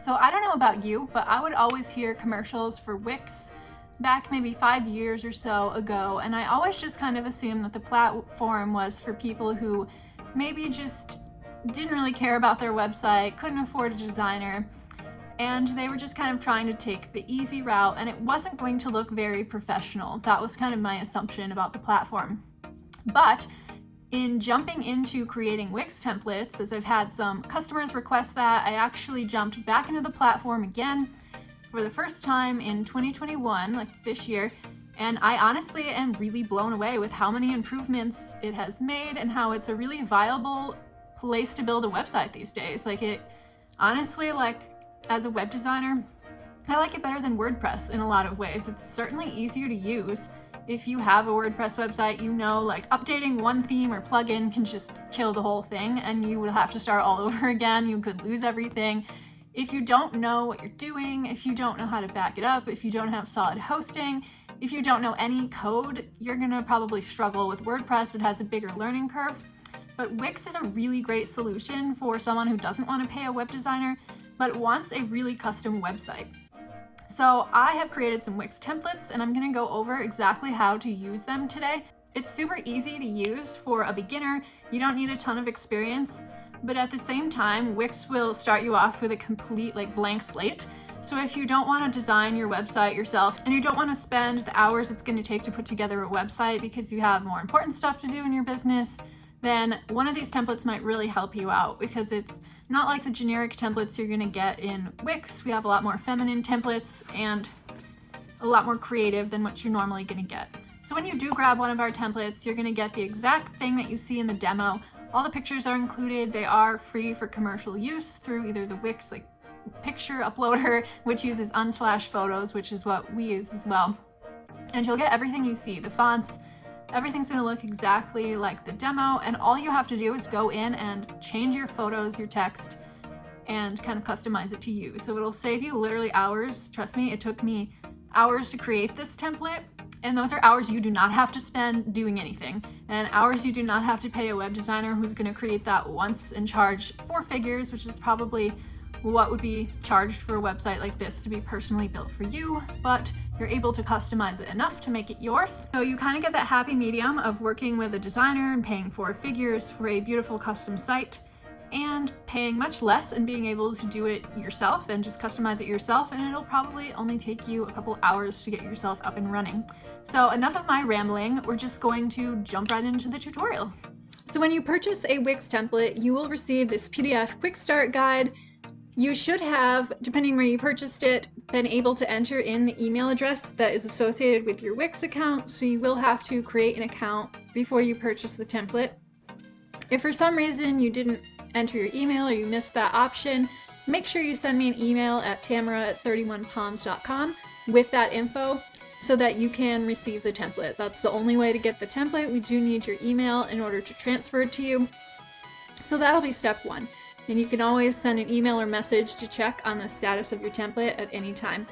So I don't know about you, but I would always hear commercials for Wix back maybe 5 years or so ago, and I always just kind of assumed that the platform was for people who maybe just didn't really care about their website, couldn't afford a designer, and they were just kind of trying to take the easy route, and it wasn't going to look very professional. That was kind of my assumption about the platform. But in jumping into creating Wix templates, as I've had some customers request that, I actually jumped back into the platform again for the first time in 2021, like this year, and I honestly am really blown away with how many improvements it has made and how it's a really viable place to build a website these days. Like, it honestly, like, as a web designer, I like it better than WordPress in a lot of ways. It's certainly easier to use. If you have a WordPress website, you know, like, updating one theme or plugin can just kill the whole thing and you would have to start all over again. You could lose everything. If you don't know what you're doing, if you don't know how to back it up, if you don't have solid hosting, if you don't know any code, you're gonna probably struggle with WordPress. It has a bigger learning curve. But Wix is a really great solution for someone who doesn't want to pay a web designer, but wants a really custom website. So I have created some Wix templates and I'm gonna go over exactly how to use them today. It's super easy to use for a beginner. You don't need a ton of experience, but at the same time, Wix will start you off with a complete blank slate. So if you don't want to design your website yourself and you don't want to spend the hours it's going to take to put together a website because you have more important stuff to do in your business, then one of these templates might really help you out, because it's not like the generic templates you're going to get in Wix. We have a lot more feminine templates and a lot more creative than what you're normally going to get. So when you do grab one of our templates, you're going to get the exact thing that you see in the demo. All the pictures are included. They are free for commercial use through either the Wix picture uploader, which uses Unsplash photos, which is what we use as well. And you'll get everything you see. The fonts, everything's going to look exactly like the demo, and all you have to do is go in and change your photos, your text, and kind of customize it to you. So it'll save you literally hours. Trust me, it took me hours to create this template, and those are hours you do not have to spend doing anything, and hours you do not have to pay a web designer who's going to create that once and charge 4 figures, which is probably what would be charged for a website like this to be personally built for you, but you're able to customize it enough to make it yours. So you kind of get that happy medium of working with a designer and paying 4 figures for a beautiful custom site, and paying much less and being able to do it yourself and just customize it yourself, and it'll probably only take you a couple hours to get yourself up and running. So enough of my rambling, we're just going to jump right into the tutorial. So when you purchase a Wix template, you will receive this PDF quick start guide. You should have, depending where you purchased it, been able to enter in the email address that is associated with your Wix account, so you will have to create an account before you purchase the template. If for some reason you didn't enter your email or you missed that option, make sure you send me an email at tamara@31palms.com with that info so that you can receive the template. That's the only way to get the template. We do need your email in order to transfer it to you. So that'll be step 1. And you can always send an email or message to check on the status of your template at any time,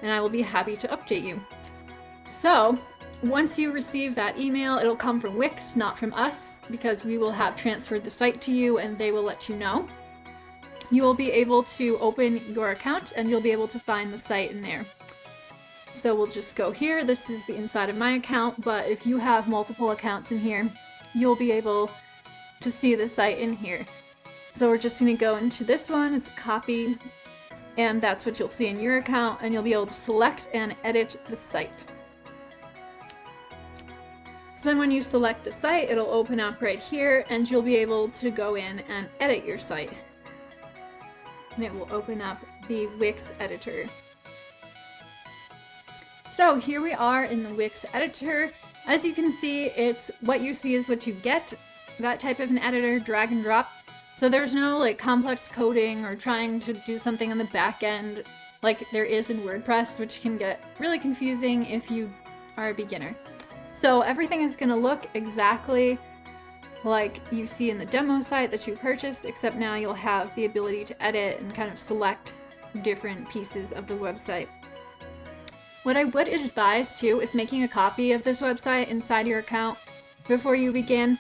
and I will be happy to update you. So once you receive that email, it'll come from Wix, not from us, because we will have transferred the site to you and they will let you know. You will be able to open your account and you'll be able to find the site in there. So we'll just go here. This is the inside of my account, but if you have multiple accounts in here, you'll be able to see the site in here. So we're just going to go into this one, it's a copy, and that's what you'll see in your account, and you'll be able to select and edit the site. So then when you select the site, it'll open up right here, and you'll be able to go in and edit your site. And it will open up the Wix editor. So here we are in the Wix editor. As you can see, it's what you see is what you get. That type of an editor, drag and drop. So there's no complex coding or trying to do something on the back end like there is in WordPress, which can get really confusing if you are a beginner. So everything is going to look exactly like you see in the demo site that you purchased, except now you'll have the ability to edit and kind of select different pieces of the website. What I would advise too is making a copy of this website inside your account before you begin,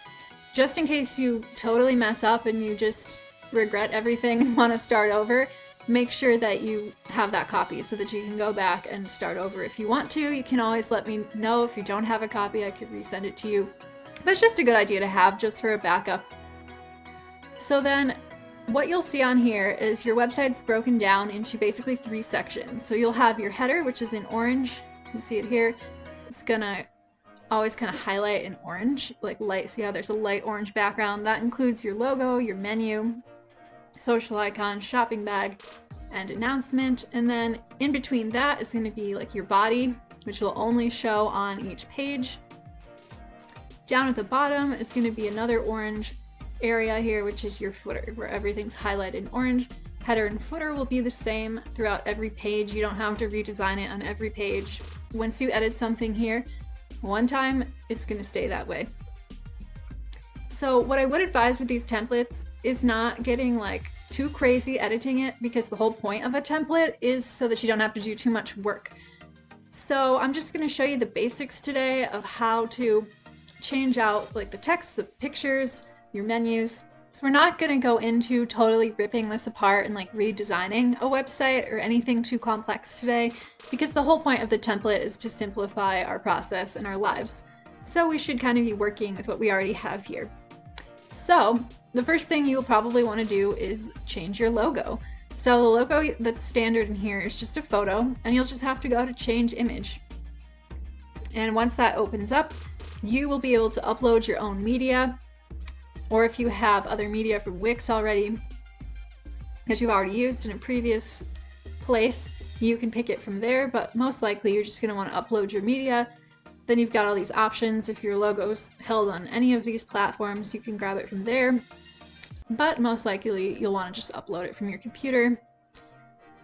just in case you totally mess up and you just regret everything and want to start over. make sure that you have that copy so that you can go back and start over if you want to. You can always let me know if you don't have a copy, I could resend it to you. But it's just a good idea to have just for a backup. So then what you'll see on here is your website's broken down into basically 3 sections. So you'll have your header, which is in orange. You can see it here. It's gonna always kind of highlight in orange, like light. So yeah, there's a light orange background. That includes your logo, your menu, social icon, shopping bag, and announcement. And then in between that is going to be like your body, which will only show on each page. Down at the bottom is going to be another orange area here, which is your footer, where everything's highlighted in orange. Header and footer will be the same throughout every page. You don't have to redesign it on every page. Once you edit something here one time, it's going to stay that way. So what I would advise with these templates is not getting like too crazy editing it, because the whole point of a template is so that you don't have to do too much work. So I'm just going to show you the basics today of how to change out like the text, the pictures, your menus. So we're not going to go into totally ripping this apart and like redesigning a website or anything too complex today, because the whole point of the template is to simplify our process and our lives. So we should kind of be working with what we already have here. So the first thing you'll probably want to do is change your logo. So the logo that's standard in here is just a photo, and you'll just have to go to change image. And once that opens up, you will be able to upload your own media, or if you have other media from Wix already that you've already used in a previous place, you can pick it from there, but most likely you're just going to want to upload your media. Then you've got all these options. If your logo's held on any of these platforms, you can grab it from there, but most likely you'll want to just upload it from your computer,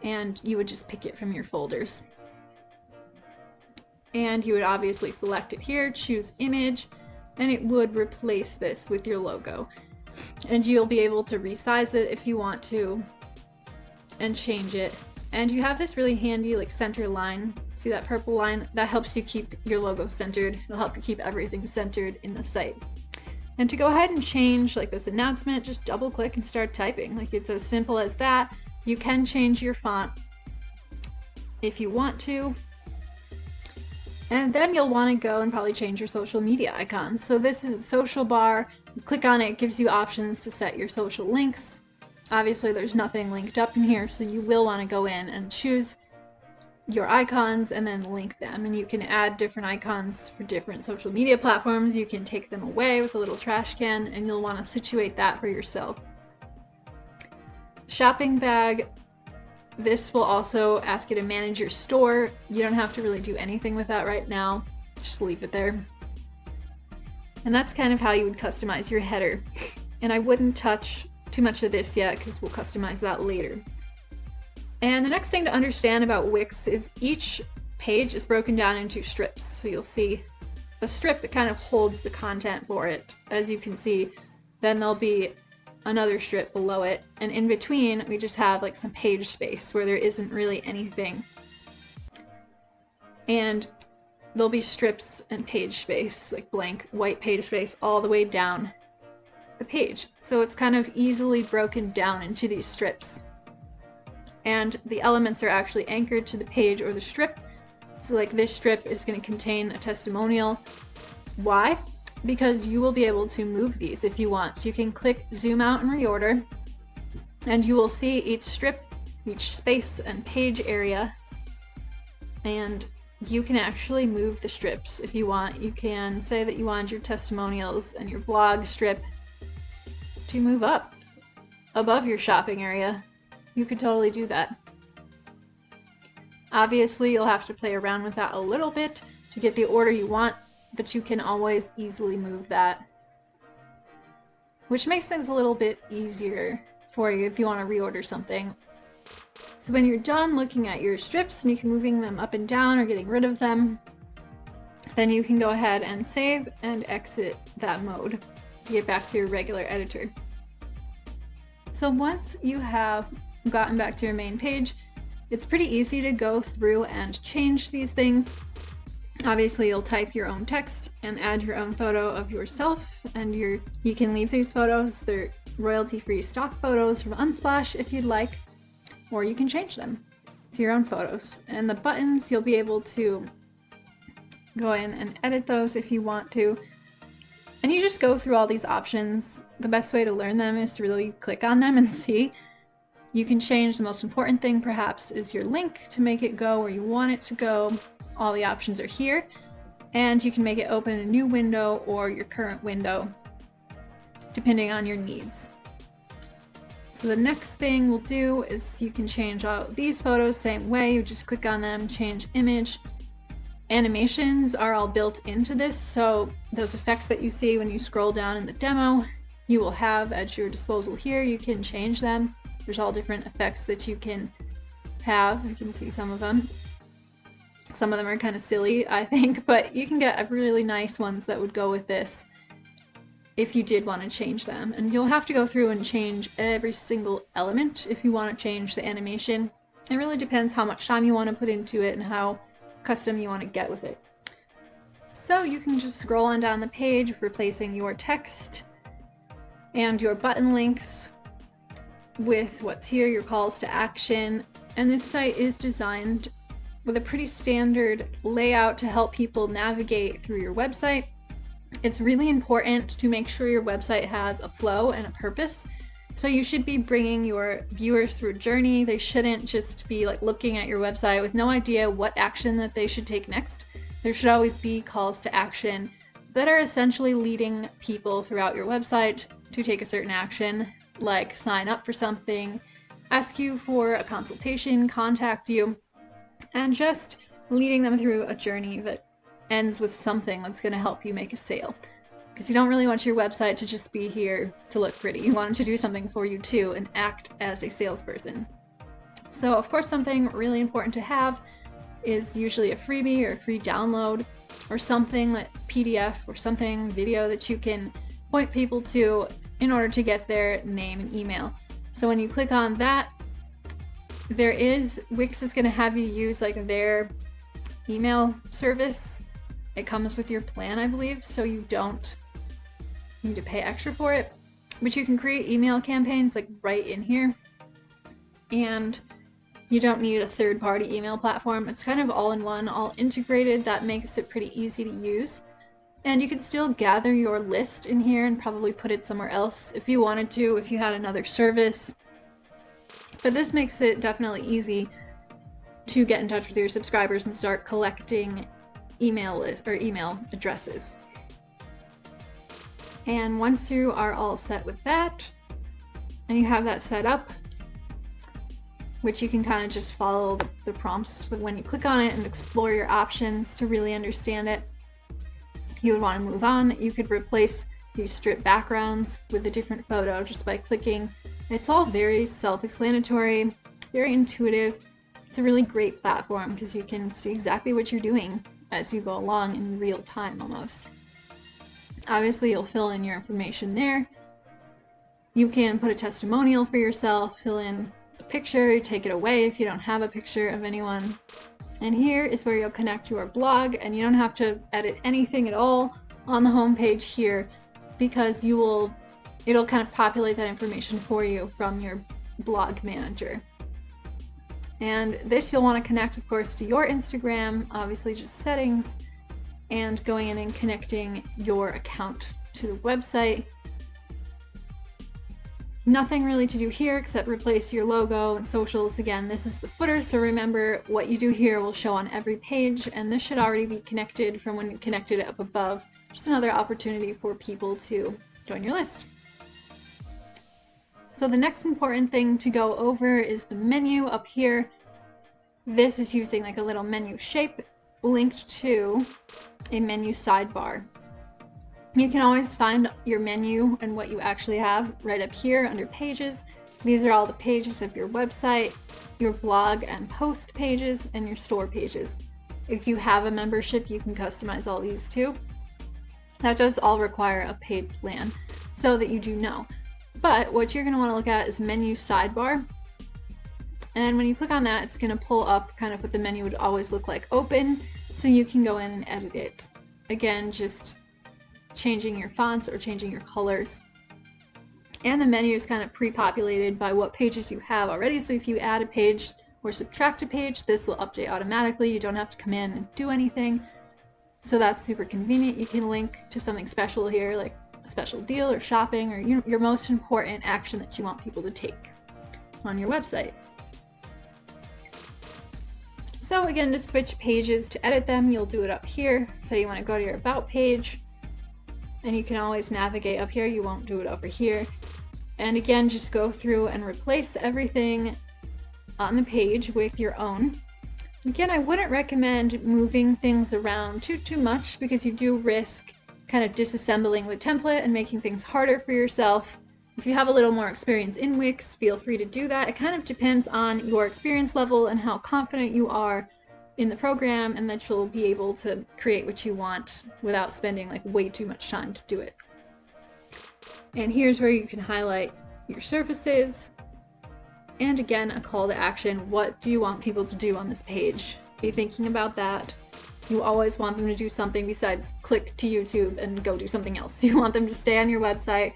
and you would just pick it from your folders. And you would obviously select it here, choose image, and it would replace this with your logo. And you'll be able to resize it if you want to and change it. And you have this really handy like center line. See that purple line? That helps you keep your logo centered. It'll help you keep everything centered in the site. And to go ahead and change like this announcement, just double click and start typing. Like it's as simple as that. You can change your font if you want to. And then you'll want to go and probably change your social media icons. So this is a social bar. You click on it, it gives you options to set your social links. Obviously there's nothing linked up in here, so you will want to go in and choose your icons and then link them. And you can add different icons for different social media platforms. You can take them away with a little trash can, and you'll want to situate that for yourself. Shopping bag. This will also ask you to manage your store. You don't have to really do anything with that right now. Just leave it there. And that's kind of how you would customize your header. And I wouldn't touch too much of this yet because we'll customize that later. And the next thing to understand about Wix is each page is broken down into strips. So you'll see a strip, it kind of holds the content for it, as you can see. Then there'll be another strip below it, and in between we just have like some page space where there isn't really anything. And there'll be strips and page space, like blank white page space all the way down the page. So it's kind of easily broken down into these strips. And the elements are actually anchored to the page or the strip. So like this strip is going to contain a testimonial. Why? Because you will be able to move these if you want. So you can click zoom out and reorder, and you will see each strip, each space and page area, and you can actually move the strips if you want. You can say that you want your testimonials and your blog strip to move up above your shopping area. You could totally do that. Obviously, you'll have to play around with that a little bit to get the order you want, but you can always easily move that, which makes things a little bit easier for you if you want to reorder something. So when you're done looking at your strips and you can moving them up and down or getting rid of them, then you can go ahead and save and exit that mode to get back to your regular editor. So once you have gotten back to your main page, it's pretty easy to go through and change these things. Obviously, you'll type your own text and add your own photo of yourself, and you can leave these photos. They're royalty-free stock photos from Unsplash if you'd like. or you can change them to your own photos. And the buttons, you'll be able to go in and edit those if you want to. And you just go through all these options. The best way to learn them is to really click on them and see. You can change. The most important thing perhaps is your link to make it go where you want it to go. All the options are here, and you can make it open a new window or your current window depending on your needs. So the next thing we'll do is you can change all these photos same way. You just click on them, change image. Animations are all built into this, so those effects that you see when you scroll down in the demo, you will have at your disposal here. You can change them. There's all different effects that you can have. You can see some of them. Some of them are kind of silly, I think, but you can get really nice ones that would go with this if you did want to change them. And you'll have to go through and change every single element if you want to change the animation. It really depends how much time you want to put into it and how custom you want to get with it. So you can just scroll on down the page, replacing your text and your button links with what's here, your calls to action. And this site is designed with a pretty standard layout to help people navigate through your website. It's really important to make sure your website has a flow and a purpose. So you should be bringing your viewers through a journey. They shouldn't just be like looking at your website with no idea what action that they should take next. There should always be calls to action that are essentially leading people throughout your website to take a certain action, like sign up for something, ask you for a consultation, contact you, and just leading them through a journey that ends with something that's going to help you make a sale. Because you don't really want your website to just be here to look pretty. You want it to do something for you too and act as a salesperson. So of course something really important to have is usually a freebie or a free download or something like PDF or something, video that you can point people to in order to get their name and email. So when you click on that, Wix is going to have you use like their email service. It comes with your plan, I believe, so you don't need to pay extra for it. But you can create email campaigns like right in here. And you don't need a third-party email platform. It's kind of all in one, all integrated. That makes it pretty easy to use. And you could still gather your list in here and probably put it somewhere else if you wanted to, if you had another service. But this makes it definitely easy to get in touch with your subscribers and start collecting email lists or email addresses. And once you are all set with that, and you have that set up, which you can kind of just follow the prompts when you click on it and explore your options to really understand it, you would want to move on. You could replace these strip backgrounds with a different photo just by clicking. It's all very self-explanatory, very intuitive. It's a really great platform because you can see exactly what you're doing as you go along in real time almost. Obviously, you'll fill in your information there. You can put a testimonial for yourself, fill in a picture, take it away if you don't have a picture of anyone. And here is where you'll connect your blog, and you don't have to edit anything at all on the home page here because it'll kind of populate that information for you from your blog manager. And this you'll want to connect, of course, to your Instagram, obviously just settings, and going in and connecting your account to the website. Nothing really to do here except replace your logo and socials. Again, this is the footer, so remember what you do here will show on every page, and this should already be connected from when you connected it up above. Just another opportunity for people to join your list. So the next important thing to go over is the menu up here. This is using like a little menu shape linked to a menu sidebar. You can always find your menu and what you actually have right up here under pages. These are all the pages of your website, your blog and post pages, and your store pages. If you have a membership, you can customize all these too. That does all require a paid plan, so that you do know. But what you're going to want to look at is menu sidebar. And when you click on that, it's going to pull up kind of what the menu would always look like open, so you can go in and edit it. Again, just changing your fonts or changing your colors. And the menu is kind of pre-populated by what pages you have already. So if you add a page or subtract a page, this will update automatically. You don't have to come in and do anything. So that's super convenient. You can link to something special here, like a special deal or shopping, or your most important action that you want people to take on your website. So again, to switch pages, to edit them, you'll do it up here. So you want to go to your About page, and you can always navigate up here. You won't do it over here. And again, just go through and replace everything on the page with your own. Again, I wouldn't recommend moving things around too much, because you do risk kind of disassembling the template and making things harder for yourself. If you have a little more experience in Wix, feel free to do that. It kind of depends on your experience level and how confident you are in the program, and that you'll be able to create what you want without spending like way too much time to do it. And here's where you can highlight your surfaces. And again, a call to action. What do you want people to do on this page? Be thinking about that. You always want them to do something besides click to YouTube and go do something else. You want them to stay on your website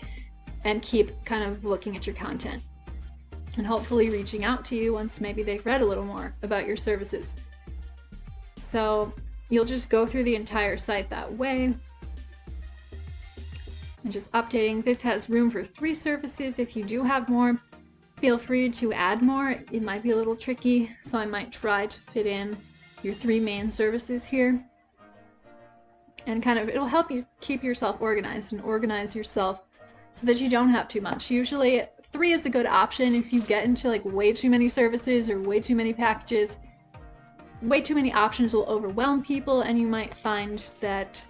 and keep kind of looking at your content, and hopefully reaching out to you once maybe they've read a little more about your services. So you'll just go through the entire site that way and just updating. This has room for 3 services. If you do have more, feel free to add more. It might be a little tricky, so I might try to fit in your 3 main services here. And kind of, it'll help you keep yourself organized and organize yourself so that you don't have too much. Usually 3 is a good option. If you get into like way too many services or way too many packages, way too many options will overwhelm people, and you might find that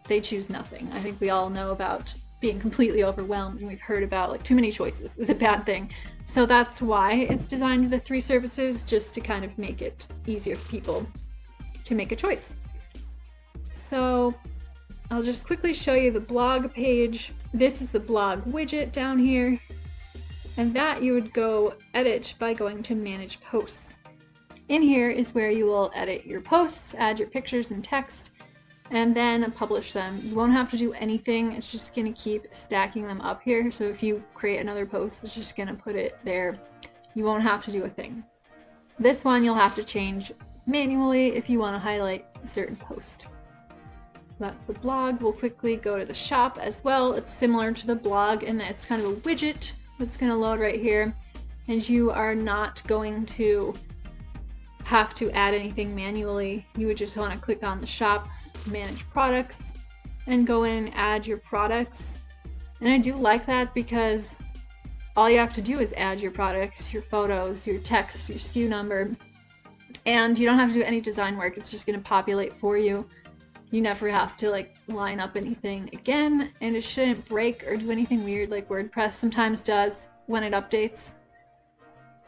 they choose nothing. I think we all know about being completely overwhelmed, and we've heard about like too many choices is a bad thing. So that's why it's designed with the 3 services, just to kind of make it easier for people to make a choice. So I'll just quickly show you the blog page. This is the blog widget down here, and that you would go edit by going to Manage Posts. In here is where you will edit your posts, add your pictures and text, and then publish them. You won't have to do anything. It's just going to keep stacking them up here. So if you create another post, it's just going to put it there. You won't have to do a thing. This one you'll have to change manually if you want to highlight a certain post. So that's the blog. We'll quickly go to the shop as well. It's similar to the blog in that it's kind of a widget that's going to load right here, and you are not going to have to add anything manually. You would just want to click on the shop, manage products, and go in and add your products. And I do like that because all you have to do is add your products, your photos, your text, your SKU number, and you don't have to do any design work. It's just going to populate for you. You never have to like line up anything again, and it shouldn't break or do anything weird like WordPress sometimes does when it updates.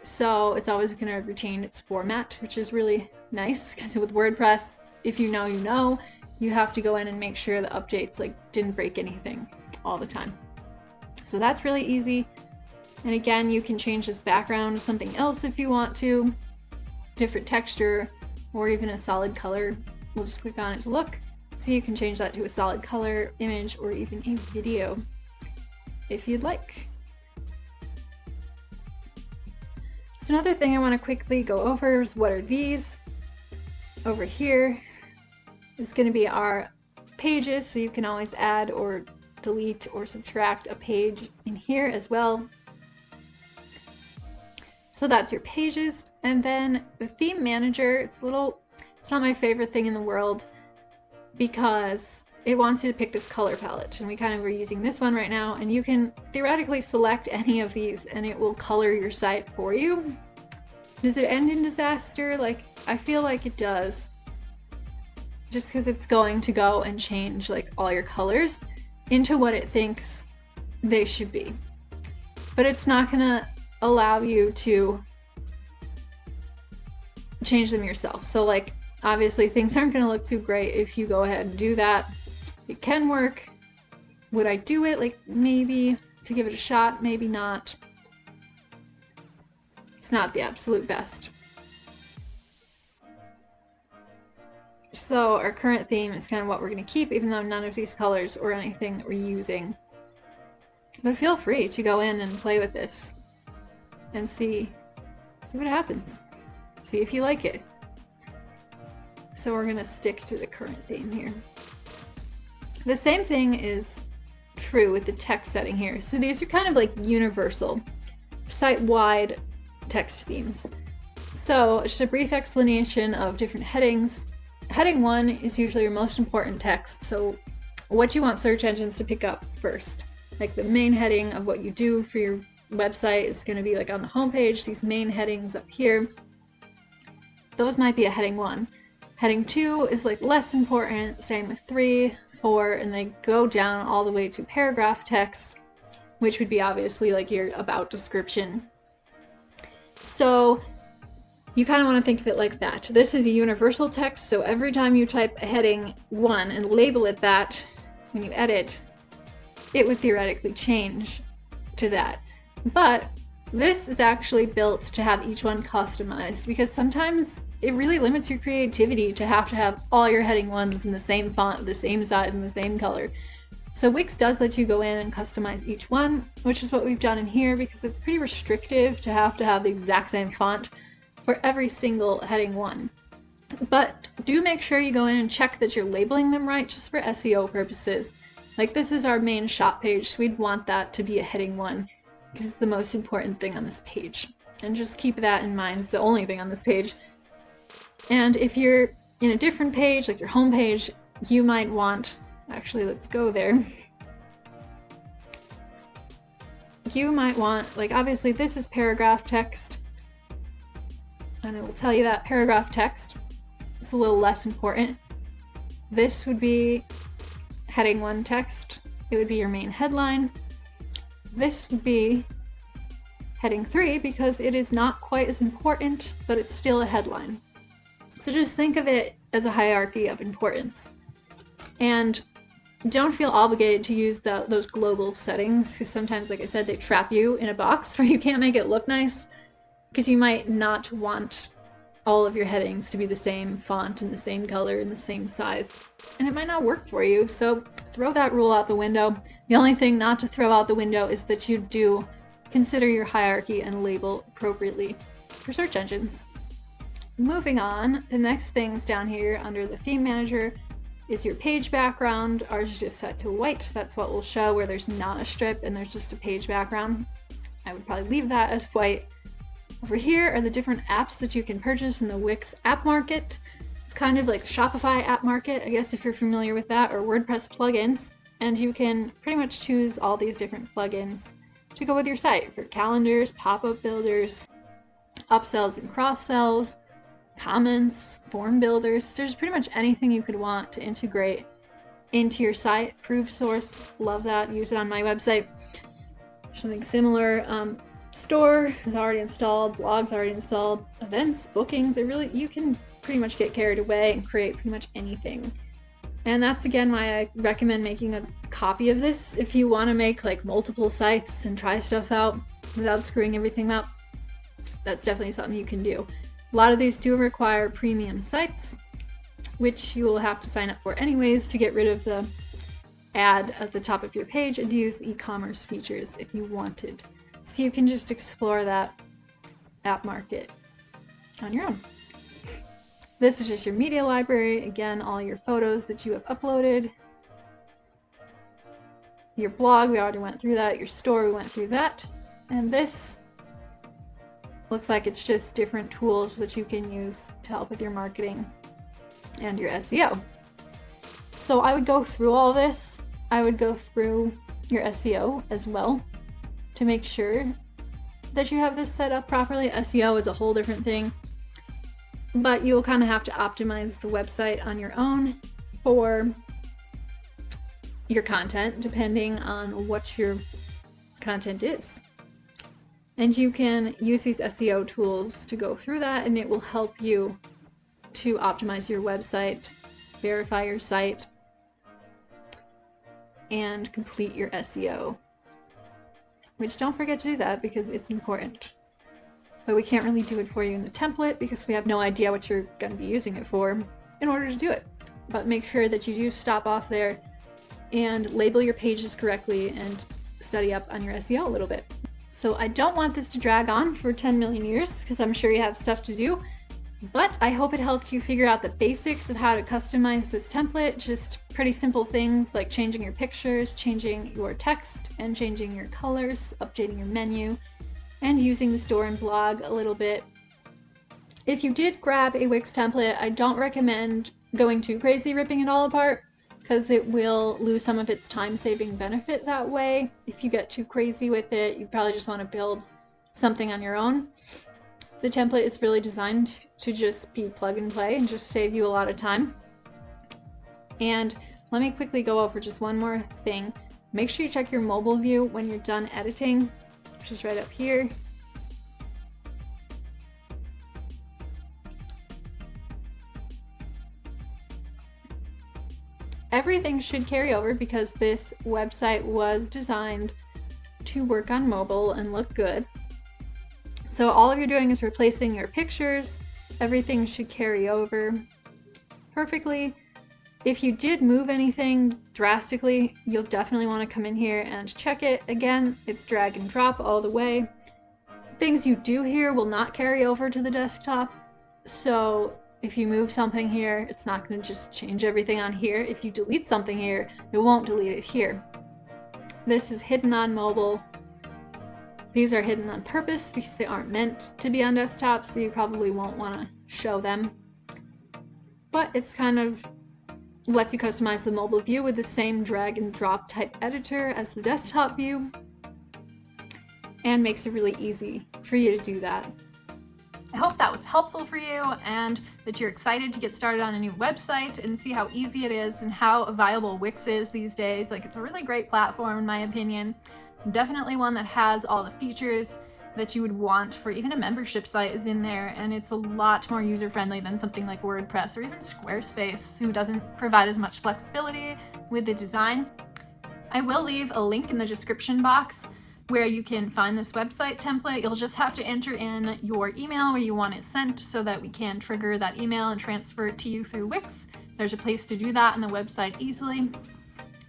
So it's always going to retain its format, which is really nice, because with WordPress, if you know, you have to go in and make sure the updates like didn't break anything all the time. So that's really easy. And again, you can change this background to something else if you want to, different texture, or even a solid color. We'll just click on it to look. So you can change that to a solid color, image, or even a video if you'd like. So another thing I want to quickly go over is what are these. Over here is going to be our pages, so you can always add or delete or subtract a page in here as well. So that's your pages. And then the theme manager, it's not my favorite thing in the world because it wants you to pick this color palette, and we kind of are using this one right now, and you can theoretically select any of these and it will color your site for you. Does it end in disaster? Like, I feel like it does, just because it's going to go and change like all your colors into what it thinks they should be, but it's not gonna allow you to change them yourself. So like, obviously things aren't going to look too great if you go ahead and do that. It can work. Would I do it? Like, maybe to give it a shot, maybe not. It's not the absolute best. So our current theme is kind of what we're going to keep, even though none of these colors or anything that we're using But feel free to go in and play with this and see what happens. See if you like it. So we're gonna stick to the current theme here. The same thing is true with the text setting here. So these are kind of like universal, site-wide text themes. So just a brief explanation of different headings. Heading 1 is usually your most important text, so what you want search engines to pick up first. Like the main heading of what you do for your website is going to be like on the homepage, these main headings up here. Those might be a heading 1. Heading 2 is like less important, same with 3, 4, and they go down all the way to paragraph text, which would be obviously like your about description. So you kind of want to think of it like that. This is a universal text, so every time you type a heading 1 and label it that, when you edit, it would theoretically change to that. But this is actually built to have each one customized, because sometimes it really limits your creativity to have all your heading 1s in the same font, the same size, and the same color. So Wix does let you go in and customize each one, which is what we've done in here, because it's pretty restrictive to have the exact same font for every single heading 1. But do make sure you go in and check that you're labeling them right, just for SEO purposes. Like this is our main shop page, so we'd want that to be a heading 1, because it's the most important thing on this page. And just keep that in mind, it's the only thing on this page. And if you're in a different page, like your home page, you might want, actually let's go there. You might want, like obviously this is paragraph text, and it will tell you that paragraph text is a little less important. This would be heading 1 text. It would be your main headline. This would be heading 3 because it is not quite as important, but it's still a headline. So just think of it as a hierarchy of importance. And don't feel obligated to use those global settings, because sometimes, like I said, they trap you in a box where you can't make it look nice, because you might not want all of your headings to be the same font and the same color and the same size, and it might not work for you. So throw that rule out the window. The only thing not to throw out the window is that you do consider your hierarchy and label appropriately for search engines. Moving on, the next things down here under the theme manager is your page background. Ours is just set to white. That's what we'll show where there's not a strip and there's just a page background. I would probably leave that as white. Over here are the different apps that you can purchase in the Wix app market. It's kind of like Shopify app market, I guess, if you're familiar with that, or WordPress plugins. And you can pretty much choose all these different plugins to go with your site for calendars, pop-up builders, upsells and cross-sells, comments, form builders. There's pretty much anything you could want to integrate into your site. Proofsource, love that, use it on my website. Something similar. Store is already installed, blogs already installed, events, bookings, you can pretty much get carried away and create pretty much anything. And that's again why I recommend making a copy of this if you want to make like multiple sites and try stuff out without screwing everything up. That's definitely something you can do. A lot of these do require premium sites, which you will have to sign up for anyways to get rid of the ad at the top of your page and to use the e-commerce features if you wanted. So you can just explore that app market on your own. This is just your media library. Again, all your photos that you have uploaded. Your blog, we already went through that. Your store, we went through that. And this looks like it's just different tools that you can use to help with your marketing and your SEO. So I would go through all this. I would go through your SEO as well to make sure that you have this set up properly. SEO is a whole different thing, but you will kind of have to optimize the website on your own for your content, depending on what your content is. And you can use these SEO tools to go through that, and it will help you to optimize your website, verify your site, and complete your SEO. Which, don't forget to do that because it's important. But we can't really do it for you in the template because we have no idea what you're going to be using it for in order to do it. But make sure that you do stop off there and label your pages correctly and study up on your SEO a little bit. So I don't want this to drag on for 10 million years because I'm sure you have stuff to do, but I hope it helps you figure out the basics of how to customize this template. Just pretty simple things like changing your pictures, changing your text, and changing your colors, updating your menu, and using the store and blog a little bit. If you did grab a Wix template, I don't recommend going too crazy ripping it all apart, because it will lose some of its time-saving benefit that way. If you get too crazy with it, you probably just want to build something on your own. The template is really designed to just be plug and play and just save you a lot of time. And let me quickly go over just one more thing. Make sure you check your mobile view when you're done editing, which is right up here. Everything should carry over because this website was designed to work on mobile and look good. So all you're doing is replacing your pictures. Everything should carry over perfectly. If you did move anything drastically, you'll definitely want to come in here and check it. Again, it's drag and drop all the way. Things you do here will not carry over to the desktop. So if you move something here, it's not going to just change everything on here. If you delete something here, it won't delete it here. This is hidden on mobile. These are hidden on purpose because they aren't meant to be on desktop, so you probably won't want to show them. But it's kind of lets you customize the mobile view with the same drag and drop type editor as the desktop view, and makes it really easy for you to do that. I hope that was helpful for you and that you're excited to get started on a new website and see how easy it is and how viable Wix is these days. Like, it's a really great platform in my opinion. Definitely one that has all the features that you would want for even a membership site is in there, and it's a lot more user-friendly than something like WordPress or even Squarespace, who doesn't provide as much flexibility with the design. I will leave a link in the description box where you can find this website template. You'll just have to enter in your email where you want it sent so that we can trigger that email and transfer it to you through Wix. There's a place to do that on the website easily.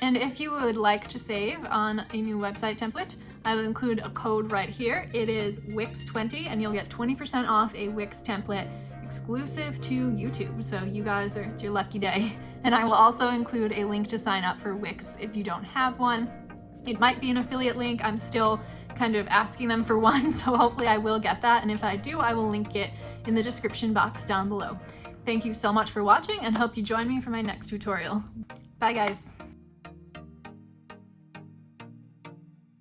And if you would like to save on a new website template, I will include a code right here. It is Wix20, and you'll get 20% off a Wix template exclusive to YouTube. So you guys it's your lucky day. And I will also include a link to sign up for Wix if you don't have one. It might be an affiliate link. I'm still kind of asking them for one, so hopefully I will get that. And if I do, I will link it in the description box down below. Thank you so much for watching, and hope you join me for my next tutorial. Bye guys.